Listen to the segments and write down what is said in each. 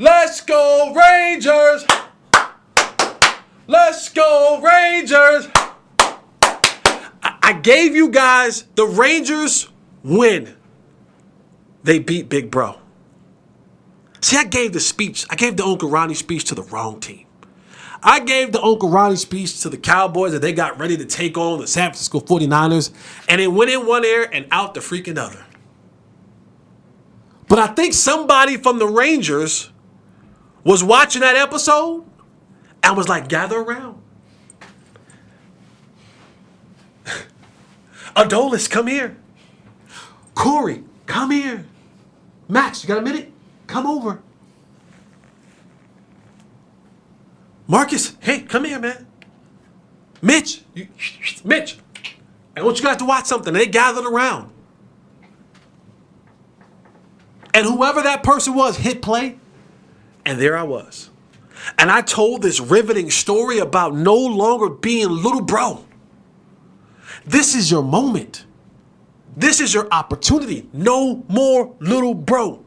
Let's go Rangers! Let's go Rangers! I gave you guys the Rangers win. They beat Big Bro. See, I gave the Uncle Ronnie speech to the wrong team. I gave the Uncle Ronnie speech to the Cowboys that they got ready to take on the San Francisco 49ers, and it went in one ear and out the freaking other. But I think somebody from the Rangers was watching that episode and was like, gather around. Adolis, come here. Corey, come here. Max, you got a minute? Come over. Marcus, hey, come here, man. Mitch, I want you guys to watch something. They gathered around. And whoever that person was hit play, and there I was. And I told this riveting story about no longer being little bro. This is your moment. This is your opportunity. No more little bro.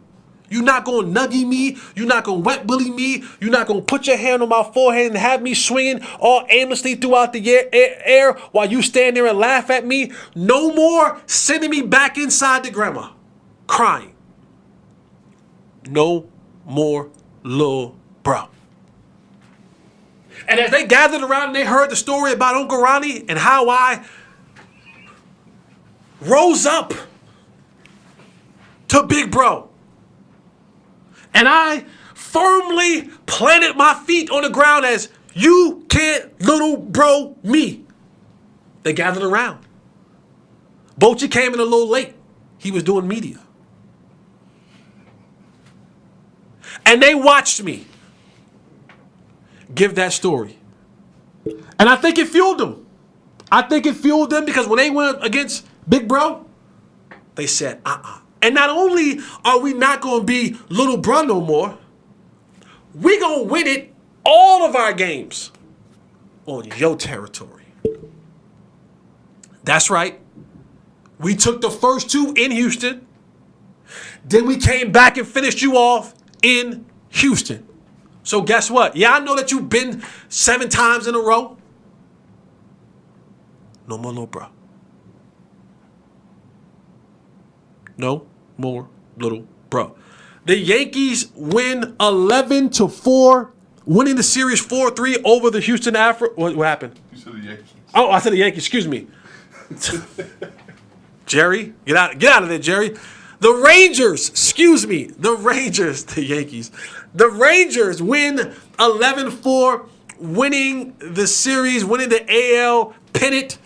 You're not going to nuggy me. You're not going to wet willy me. You're not going to put your hand on my forehead and have me swinging all aimlessly throughout the air while you stand there and laugh at me. No more sending me back inside to grandma crying. No more little bro. And as they gathered around and they heard the story about Uncle Ronnie and how I rose up to Big Bro, and I firmly planted my feet on the ground as you can't little bro me. They gathered around. Bochy came in a little late. He was doing media. And they watched me give that story. And I think it fueled them. I think it fueled them because when they went against Big Bro, they said, And not only are we not going to be little bro no more, we going to win it all of our games on your territory. That's right. We took the first two in Houston. Then we came back and finished you off in Houston. So guess what? Yeah, I know that you've been 7 times in a row. No more little bro. No more little bro. The Yankees win 11-4, winning the series 4-3 over the Houston Astros. What happened? You said the Yankees. Oh, I said the Yankees. Excuse me. Jerry, get out of there, Jerry. The Rangers, the Yankees. The Rangers win 11-4, winning the series, winning the AL pennant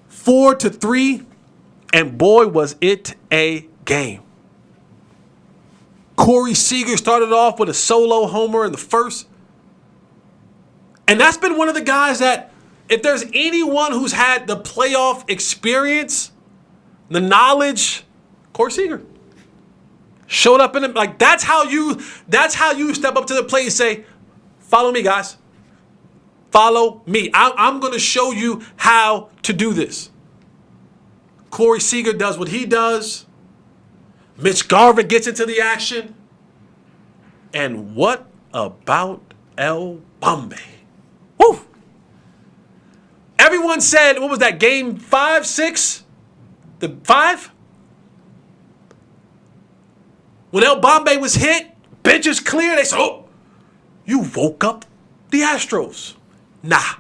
4-3. And boy, was it a game. Corey Seager started off with a solo homer in the first. And that's been one of the guys that, if there's anyone who's had the playoff experience, the knowledge, Corey Seager showed up in it. Like, that's how you step up to the plate and say, follow me, guys. Follow me. I'm going to show you how to do this. Corey Seager does what he does. Mitch Garver gets into the action. And what about El Bombay? Woo! Everyone said, what was that, game 5, 6? The 5? When El Bombay was hit, benches clear, they said, oh, you woke up the Astros. Nah.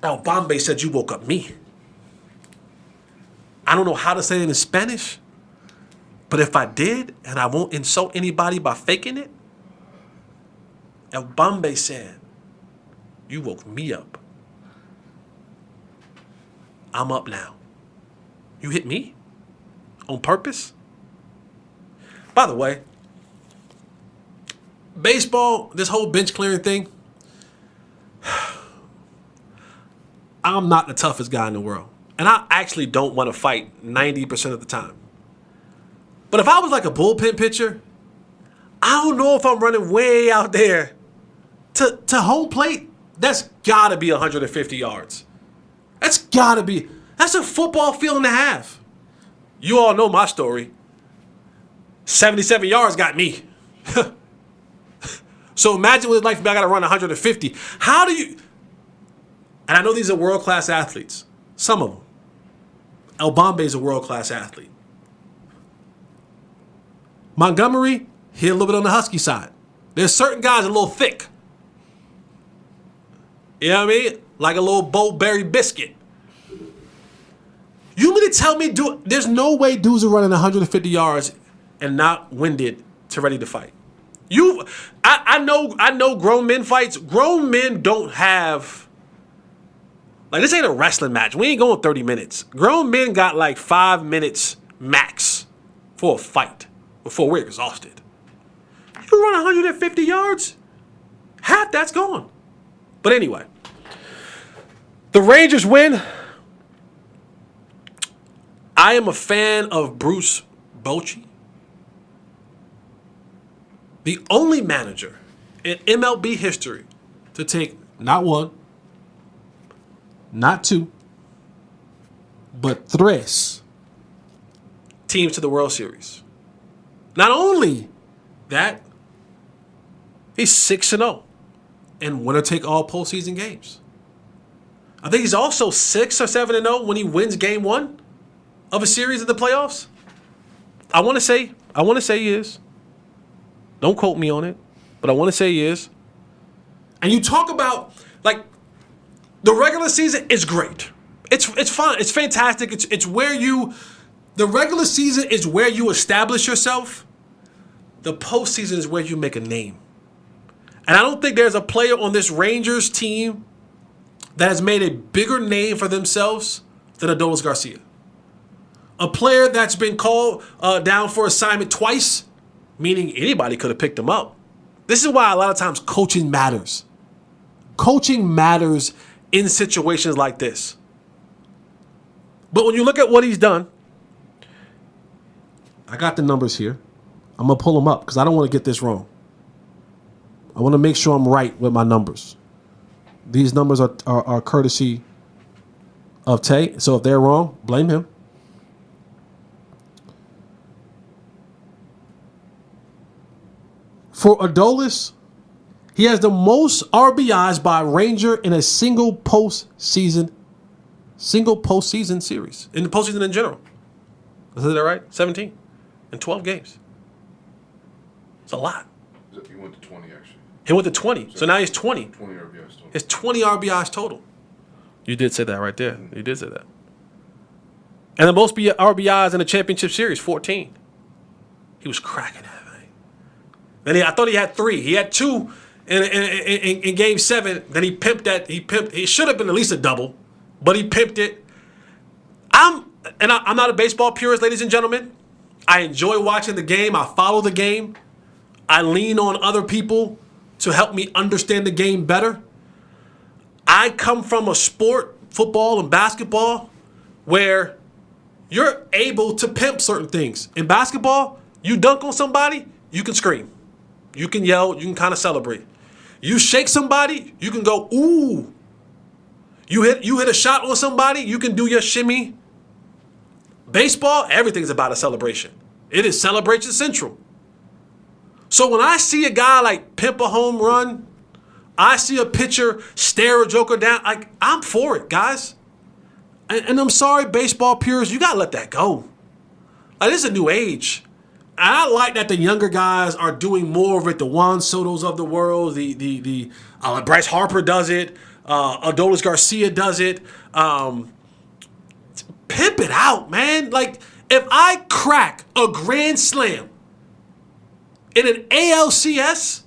El Bombay said you woke up me. I don't know how to say it in Spanish, but if I did, and I won't insult anybody by faking it, El Bombay said, you woke me up. I'm up now. You hit me? On purpose? By the way, baseball, this whole bench clearing thing, I'm not the toughest guy in the world. And I actually don't want to fight 90% of the time. But if I was like a bullpen pitcher, I don't know if I'm running way out there to home plate. That's got to be 150 yards. That's a football field and a half. You all know my story. 77 yards got me. So imagine what it's like for me. I got to run 150. How do you... And I know these are world-class athletes. Some of them. El Bombe is a world-class athlete. Montgomery, he a little bit on the husky side. There's certain guys a little thick. You know what I mean? Like a little Bo-Berry biscuit. You mean to tell me there's no way dudes are running 150 yards and not winded to ready to fight? I know grown men fights. Grown men don't have, like, this ain't a wrestling match. We ain't going 30 minutes. Grown men got like 5 minutes max for a fight before we're exhausted. You run 150 yards, half that's gone. But anyway, the Rangers win. I am a fan of Bruce Bochy. The only manager in MLB history to take not one, not two, but tres teams to the World Series. Not only that, he's 6-0 in winner-take-all postseason games. I think he's also 6 or 7-0 when he wins Game 1 of a series in the playoffs. I want to say he is. Don't quote me on it, but I want to say he is. And you talk about, like, the regular season is great. It's fun. It's fantastic. It's where the regular season is where you establish yourself. The postseason is where you make a name. And I don't think there's a player on this Rangers team that has made a bigger name for themselves than Adolis Garcia. A player that's been called down for assignment twice, meaning anybody could have picked him up. This is why a lot of times coaching matters. Coaching matters in situations like this. But when you look at what he's done, I got the numbers here. I'm going to pull them up because I don't want to get this wrong. I want to make sure I'm right with my numbers. These numbers are courtesy of Tay. So if they're wrong, blame him. For Adolis, he has the most RBIs by a Ranger in a single postseason series. In the postseason in general. Is that right? 17 in 12 games. It's a lot. He went to 20, actually. He went to 20. So now he's 20. 20 RBIs total. It's 20 RBIs total. You did say that right there. You did say that. And the most RBIs in the championship series, 14. He was cracking that. Then I thought he had 3. He had 2 in Game 7. Then he pimped that. He should have been at least a double, but he pimped it. I'm not a baseball purist, ladies and gentlemen. I enjoy watching the game. I follow the game. I lean on other people to help me understand the game better. I come from a sport, football and basketball, where you're able to pimp certain things. In basketball, you dunk on somebody, you can scream. You can yell. You can kind of celebrate. You shake somebody, you can go, ooh. You hit a shot on somebody, you can do your shimmy. Baseball, everything's about a celebration. It is celebration central. So when I see a guy like pimp a home run, I see a pitcher stare a joker down, I'm for it, guys. And I'm sorry, baseball purists, you got to let that go. Like, this is a new age. And I like that the younger guys are doing more of it. The Juan Sotos of the world, the Bryce Harper does it. Adolis Garcia does it. Pimp it out, man. Like, if I crack a grand slam in an ALCS,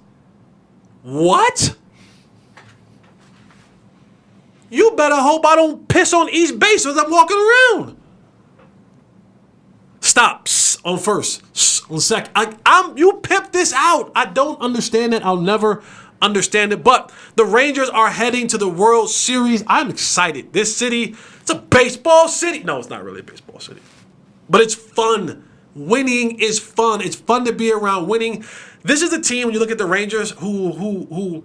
what? You better hope I don't piss on East Base as I'm walking around. Stop on first, on second. You pimp this out. I don't understand it. I'll never understand it. But the Rangers are heading to the World Series. I'm excited. This city, it's a baseball city. No, it's not really a baseball city. But it's fun. Winning is fun. It's fun to be around winning. This is a team, when you look at the Rangers, who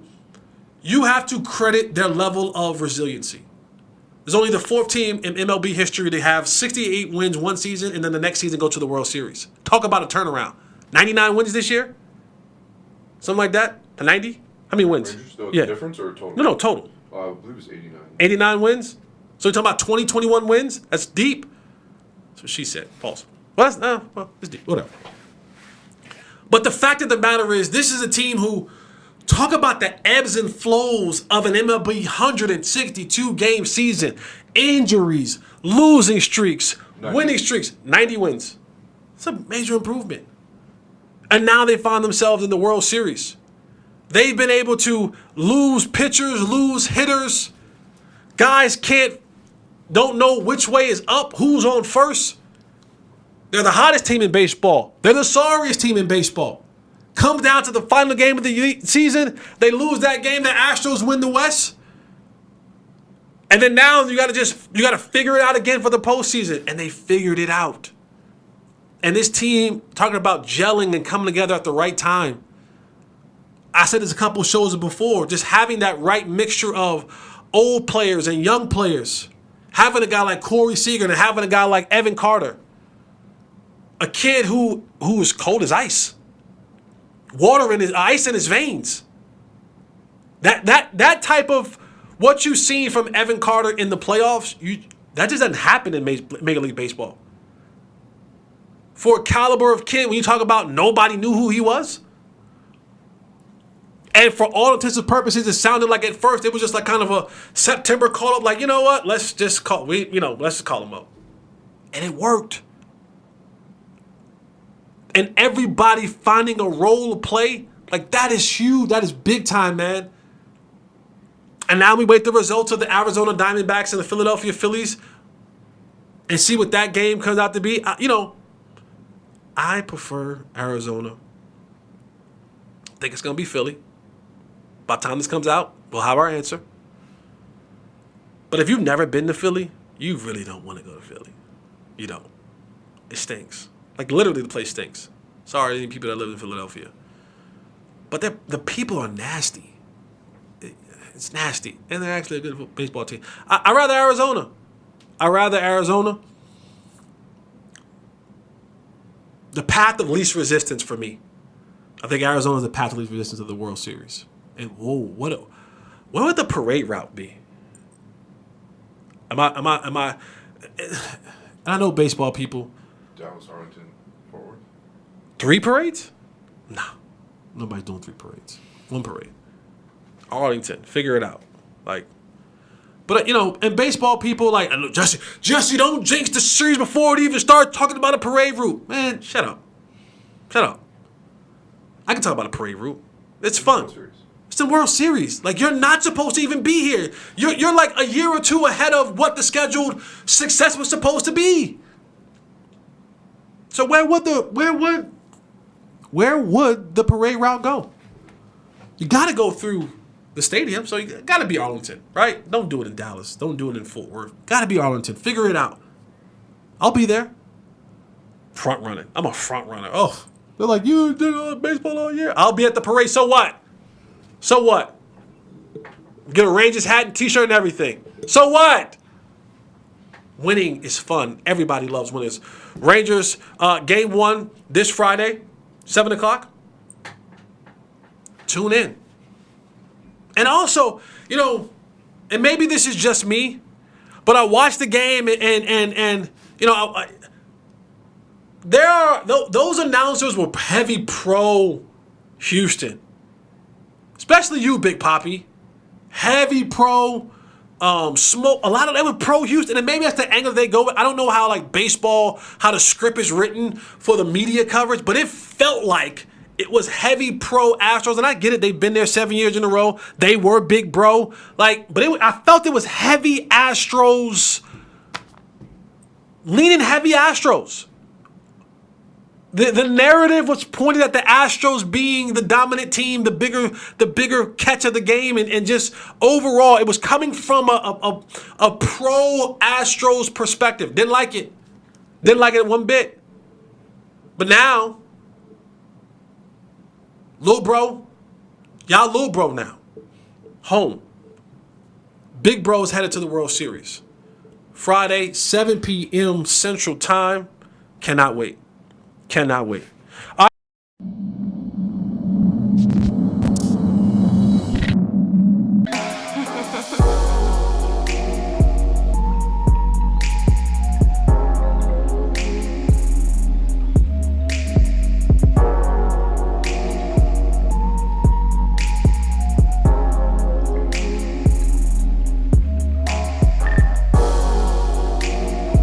you have to credit their level of resiliency. There's only the 4th team in MLB history to have 68 wins one season and then the next season go to the World Series. Talk about a turnaround. 99 wins this year? Something like that? To 90? How many wins? Rangers, the Yeah. difference or total? No, total. I believe it was 89. 89 wins? So you're talking about 20, 21 wins? That's deep. That's what she said. Pause. Well, it's deep. Whatever. But the fact of the matter is, this is a team who, talk about the ebbs and flows of an MLB 162-game season. Injuries, losing streaks, 90. winning streaks. 90 wins. It's a major improvement. And now they find themselves in the World Series. They've been able to lose pitchers, lose hitters. Guys don't know which way is up, who's on first. They're the hottest team in baseball. They're the sorriest team in baseball. Comes down to the final game of the season, they lose that game, the Astros win the West. And then now you got to figure it out again for the postseason. And they figured it out. And this team, talking about gelling and coming together at the right time. I said this a couple shows before, just having that right mixture of old players and young players. Having a guy like Corey Seager and having a guy like Evan Carter. A kid who is cold as ice. Ice in his veins. That type of what you've seen from Evan Carter in the playoffs, that just doesn't happen in Major League Baseball. For a caliber of kid, when you talk about nobody knew who he was. And for all intents and purposes, it sounded like at first it was just like kind of a September call up, like, you know what? Let's just call him up. And it worked. And everybody finding a role to play, like that is huge. That is big time, man. And now we wait the results of the Arizona Diamondbacks and the Philadelphia Phillies and see what that game comes out to be. I prefer Arizona. I think it's going to be Philly. By the time this comes out, we'll have our answer. But if you've never been to Philly, you really don't want to go to Philly. You don't. It stinks. Like, literally, the place stinks. Sorry, any people that live in Philadelphia. But the people are nasty. It's nasty. And they're actually a good baseball team. I'd rather Arizona. The path of least resistance for me. I think Arizona's the path of least resistance of the World Series. And what would the parade route be? Am I? I know baseball people. Dallas, Arlington, forward. 3 parades? No. Nobody's doing 3 parades. 1 parade. Arlington, figure it out. But and baseball people I know Jesse, don't jinx the series before it even starts talking about a parade route. Man, shut up. I can talk about a parade route. It's fun. It's the World Series. You're not supposed to even be here. You're like a year or two ahead of what the scheduled success was supposed to be. So where would the parade route go? You got to go through the stadium, so you got to be Arlington, right? Don't do it in Dallas. Don't do it in Fort Worth. Got to be Arlington. Figure it out. I'll be there. Front running. I'm a front runner. Oh, they're like, you did baseball all year. I'll be at the parade. So what? Get a Rangers hat and T-shirt and everything. So what? Winning is fun. Everybody loves winners. Rangers, game 1 this Friday, 7 o'clock. Tune in. And also, and maybe this is just me, but I watched the game and those announcers were heavy pro Houston. Especially you, Big Papi. Heavy pro smoke. A lot of them were pro Houston, and maybe that's the angle they go with. I don't know how baseball, how the script is written for the media coverage, but it felt like it was heavy pro Astros, and I get it. They've been there 7 years in a row. They were big bro. I felt it was heavy Astros, leaning heavy Astros. The narrative was pointed at the Astros being the dominant team, the bigger catch of the game, and just overall, it was coming from a pro Astros perspective. Didn't like it one bit. But now, little bro now, home. Big bro is headed to the World Series. Friday, 7 p.m. Central Time. Cannot wait.